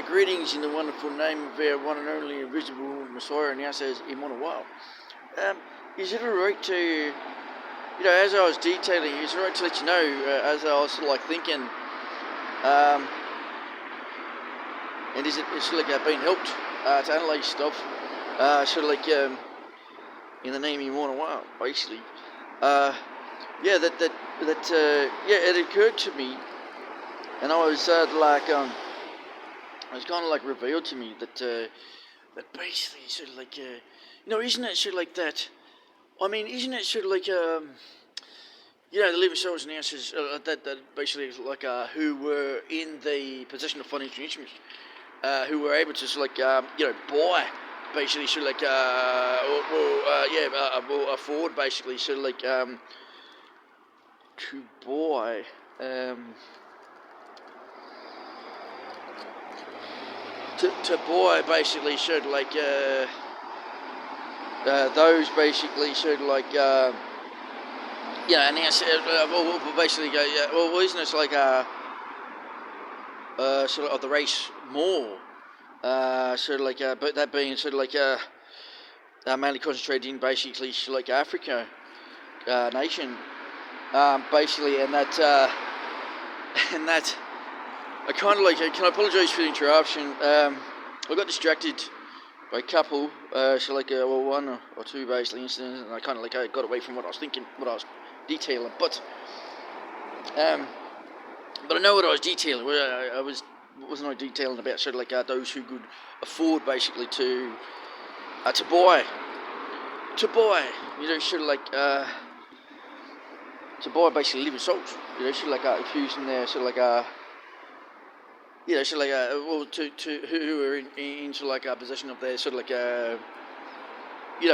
Greetings in the wonderful name of our one and only invisible Messiah, and now says Immanuel. Um, is it alright to, as I was detailing, is it alright to let you know, as I was sort of like thinking, and is it sort of like being helped to analyse stuff, sort of like in the name of Immanuel, basically. It occurred to me, and I was it was kind of like revealed to me that basically sort of like isn't it sort of like that? I mean, isn't it sort of like the living souls and answers that basically is like who were in the possession of financial instruments, who were able to sort of like buy basically sort of like afford basically sort of like to buy to buy basically sort of like those basically sort of like and basically go isn't it like sort of the race more sort of like but that being sort of like mainly concentrated in basically sort of like Africa nation basically and that I kind of like. Can I apologise for the interruption? I got distracted by a couple, one or two basically incidents, and I kind of like got away from what I was thinking, what I was detailing. But I know what I was detailing. Wasn't I detailing about sort of like those who could afford basically to buy, sort of like to buy basically living souls, sort of like infusing their sort of like so like to who are into like possession of their sort of like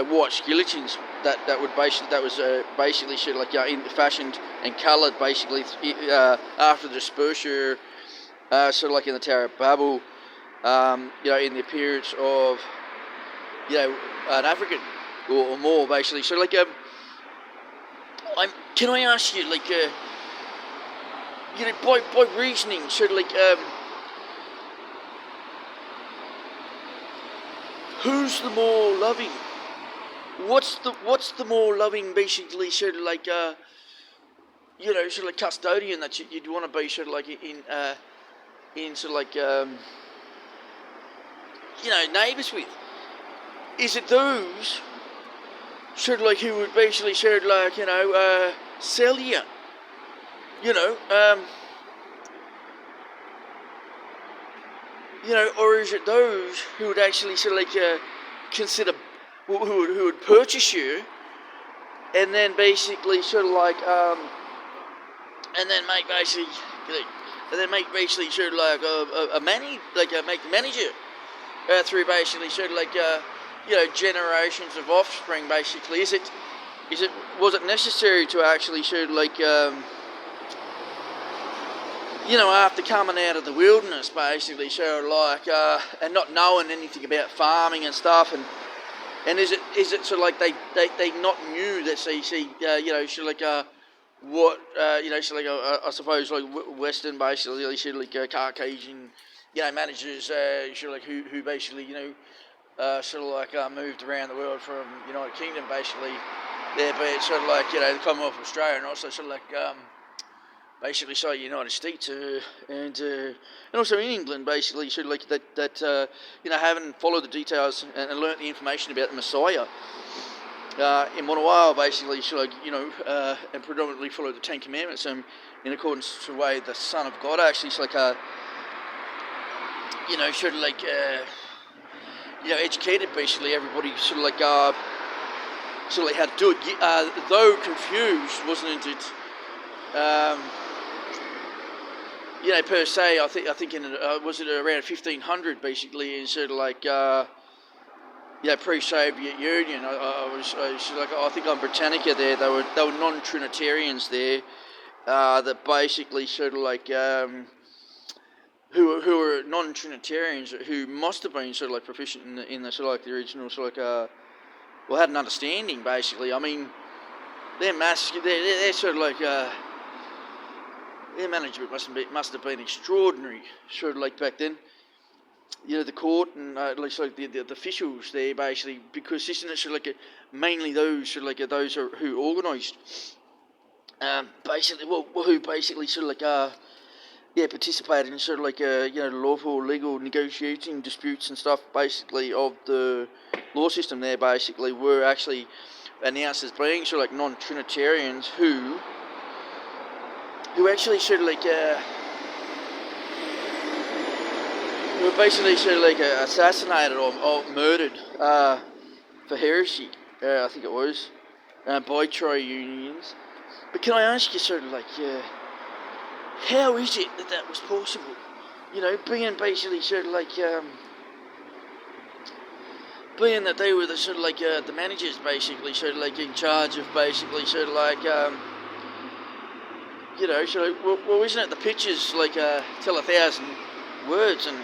white skeletons that was basically sort of like fashioned and coloured basically after the dispersure sort of like in the Tower of Babel in the appearance of an African or more basically. So like can I ask you like by reasoning sort of like who's the more loving? What's the more loving, basically, sort of like, sort of like custodian that you'd want to be, sort of like in sort of like, neighbours with? Is it those, sort of like, who would basically sort of like, sell you? Or is it those who would actually sort of like consider, who would purchase you, and then basically sort of like, and then make basically sort of like make the manager through basically sort of like generations of offspring. Basically, was it necessary to actually sort of like after coming out of the wilderness, basically, sort of like, and not knowing anything about farming and stuff, and is it sort of like they not knew that sort of like what sort of like I suppose like Western basically sort of like Caucasian managers sort of like who basically sort of like moved around the world from United Kingdom basically, there, but sort of like the Commonwealth of Australia, and also sort of like basically, so United States and also in England, basically, sort of like that having followed the details and learnt the information about the Messiah in Monowal, basically, sort of like, and predominantly followed the Ten Commandments, in accordance to the way the Son of God actually, sort of like sort of like educated basically everybody sort of like how to do it, though confused, wasn't it? Per se, I think in was it around 1500 basically, in sort of like pre-Soviet Union. I think on Britannica there, they were non-Trinitarians there that basically sort of like who were non-Trinitarians who must have been sort of like proficient in the sort of like the original sort of like had an understanding basically. I mean, they're sort of like their management must have been extraordinary, sort of like back then. the court and at least like the officials there basically, because isn't it sort of like mainly those sort of like those who organised, basically who basically sort of like participated in sort of like lawful legal negotiating disputes and stuff basically of the law system there basically, were actually announced as being sort of like non-Trinitarians who actually sort of like who were basically sort of like assassinated or murdered for heresy, I think it was, by trade unions. But can I ask you sort of like, how is it that was possible? Being basically sort of like, being that they were the sort of like the managers basically, sort of like in charge of basically sort of like, sort of, well, isn't it the pictures like tell 1,000 words and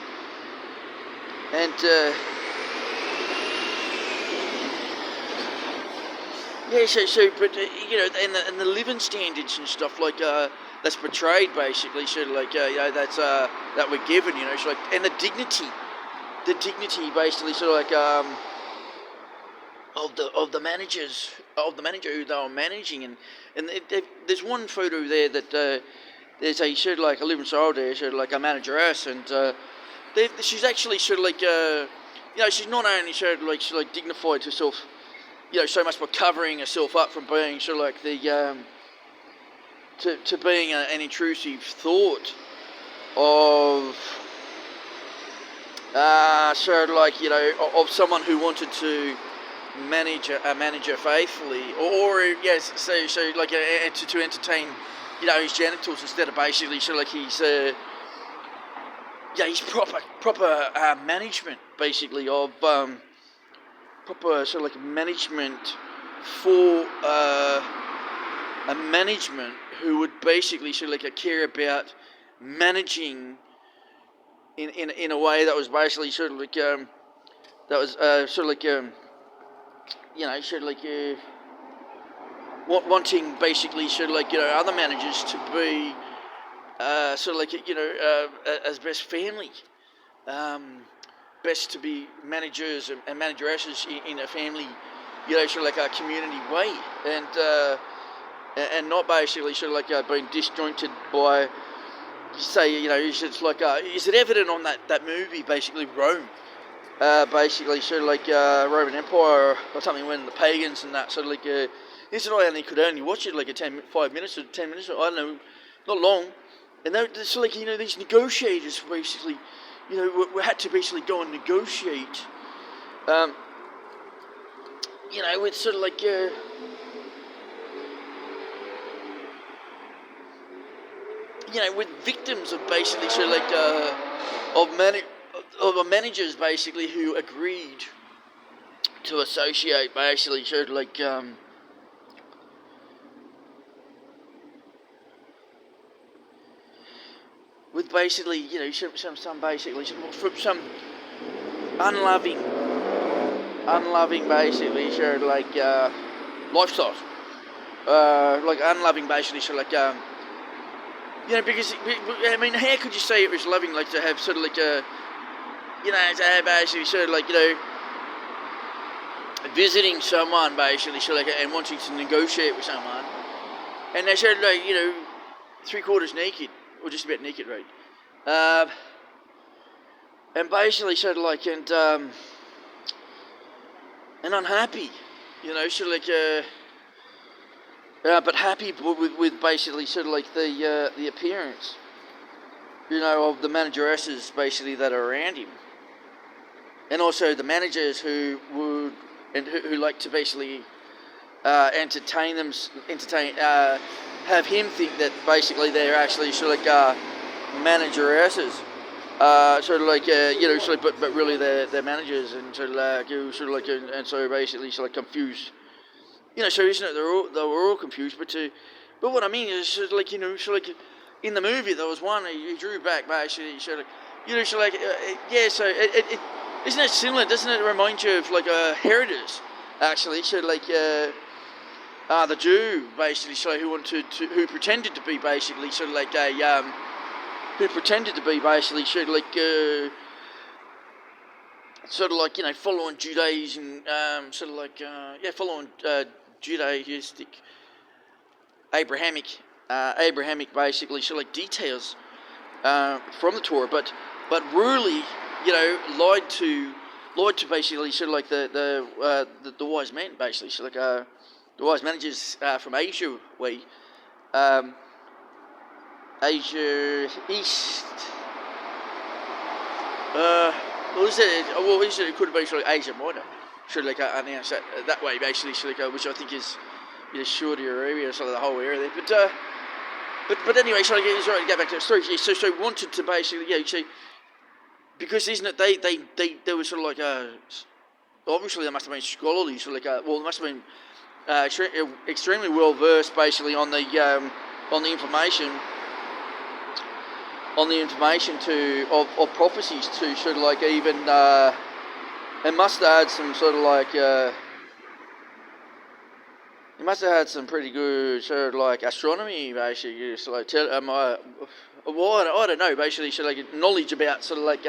yeah, so but and the living standards and stuff like that's portrayed basically, sort of like that's that we're given, so like, and the dignity basically sort of like of the manager who they were managing, and there's one photo there that there's a sort of like a living soul there, sort of like a manageress, and she's actually sort of like she's not only sort of like dignified herself, so much by covering herself up from being sort of like the to being an intrusive thought of sort of like of someone who wanted to manage a manager faithfully, or yes, so like to entertain his genitals instead of basically sort of like his proper management basically of proper sort of like management for a management who would basically sort of like care about managing in a way that was basically sort of like that was sort of like sort of like wanting basically sort of like other managers to be sort of like as best family, best to be managers and manageresses in a family, sort of like a community way, and not basically sort of like being disjointed by, say, it's like is it evident on that movie basically Rome, basically sort of like Roman Empire or something, when the pagans and that sort of like this, and I could only watch it like 5 minutes or 10 minutes, or I don't know, not long. And it's like, these negotiators basically, we had to basically go and negotiate, with sort of like, with victims of basically sort of like, of managers basically who agreed to associate basically sort of like, with basically, some basically, some unloving basically sort of like lifestyles, like unloving basically sort of like because I mean, how could you say it was loving, like to have sort of like to have basically sort of like visiting someone basically sort of like, and wanting to negotiate with someone, and they're sort of like 3/4 naked, or just about naked, right? And basically sort of like, and unhappy, sort of like, but happy with basically sort of like the appearance, of the manageresses basically that are around him, and also the managers who would and who like to basically have him think that basically they're actually sort of like manageresses, sort of like sort of, but really they're managers, and sort of like and so basically sort of confused, so isn't it they were all confused, but what I mean is sort of like sort of like in the movie there was one he drew back basically sort of sort of like so it isn't it similar, doesn't it remind you of like Herodes actually, sort of like the Jew basically, so who pretended to be basically sort of like who pretended to be basically sort of like sort of like, following Judaism, following Judaistic, Abrahamic basically, sort of like details from the Torah, but really, lied to basically sort of like the wise men, basically, so like the wise managers from Asia, Asia East. He said it could have been sort of Asia Minor. Should like announced that way, basically, so like, which I think is Saudi Arabia, sort of the whole area there. But anyway, so I sorry to go back to the story. Yeah, so wanted to basically, see, because isn't it they were sort of like obviously they must have been scholarly, so like they must have been extremely well versed basically on the information. On the information of prophecies to sort of like even it must have had some sort of like it must have had some pretty good sort of like astronomy basically, so like I don't know, basically sort of like knowledge about sort of like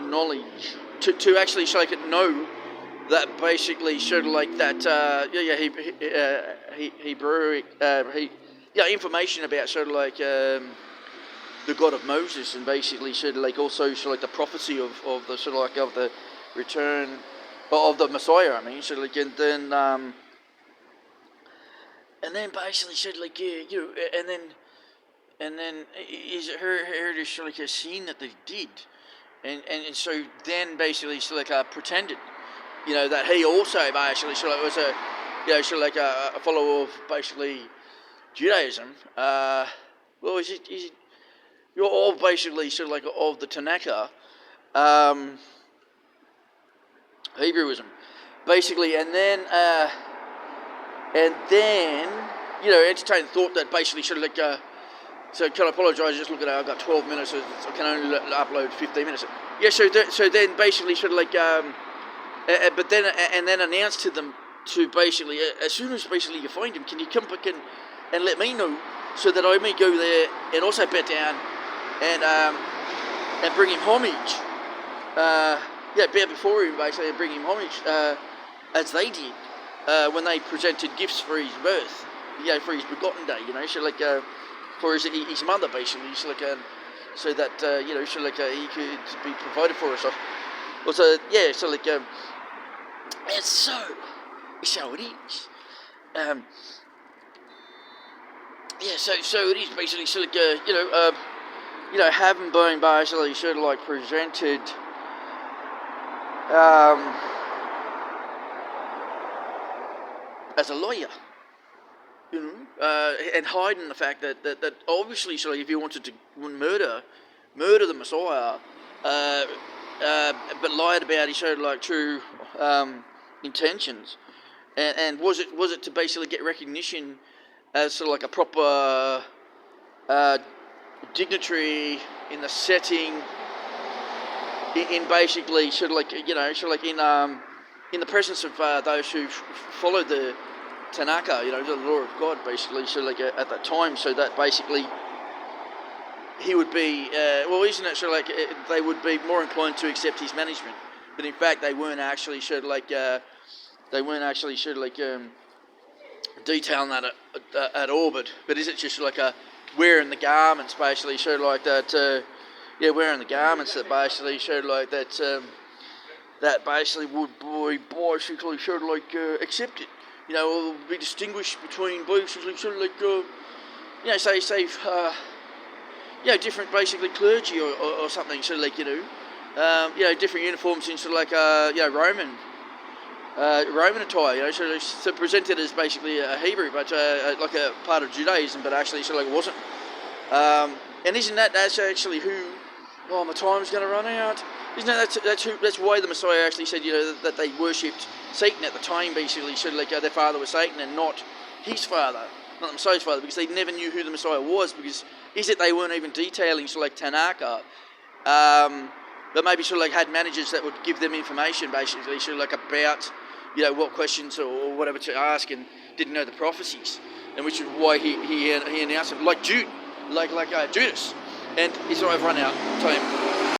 knowledge to actually sort of like know that basically sort of like that Hebrew information about sort of like the God of Moses, and basically sort of like also sort of like the prophecy of the sort of like of the return of the Messiah. I mean, sort of like and then basically sort of like and then is it her sort of like a scene that they did, and so then basically sort of like pretended, that he also basically sort of like was a sort of like a follower of basically Judaism. Is it you're all basically sort of like of the Tanakh, Hebrewism, basically, and then entertain the thought that basically sort of like so can I apologise? Just look at it. I've got 12 minutes. So I can only upload 15 minutes. Yeah. So then basically sort of like but then and then announce to them to basically as soon as basically you find him, can you come back and let me know, so that I may go there and also bet down and bring him homage. Bow before him basically and bring him homage as they did when they presented gifts for his birth, for his begotten day, so like for his mother basically, so like so that so like he could be provided for us. Also, so like and so it is. So it is basically sort of having been basically sort of like presented as a lawyer, and hiding the fact that obviously sort of if you wanted to murder the Messiah, but lied about his sort of like true intentions, and was it to basically get recognition as sort of like a proper dignitary in the setting, in basically sort of like in the presence of those who followed the Tanakh, the law of God, basically, so like at that time, so that basically he would be isn't it sort of like they would be more inclined to accept his management, but in fact they weren't actually sort of like detailing that at all, but is it just like wearing the garments basically sort of like that wearing the garments that basically showed like that that basically would be basically sort of like accepted, or be distinguished between basically sort of like say different basically clergy or something, sort of like different uniforms in sort of like Roman attire, so presented as basically a Hebrew, but like a part of Judaism, but actually sort of like it wasn't. And isn't that's actually who? Oh, my time's going to run out. Isn't that's why the Messiah actually said that they worshipped Satan at the time, basically, so like their father was Satan and not his father, not the Messiah's father, because they never knew who the Messiah was, because they weren't even detailing sort of like Tanakh, but maybe sort of like had managers that would give them information basically sort of like about what questions or whatever to ask, and didn't know the prophecies, and which is why he announced it like Jude, like Judas. And it's I've run out of time.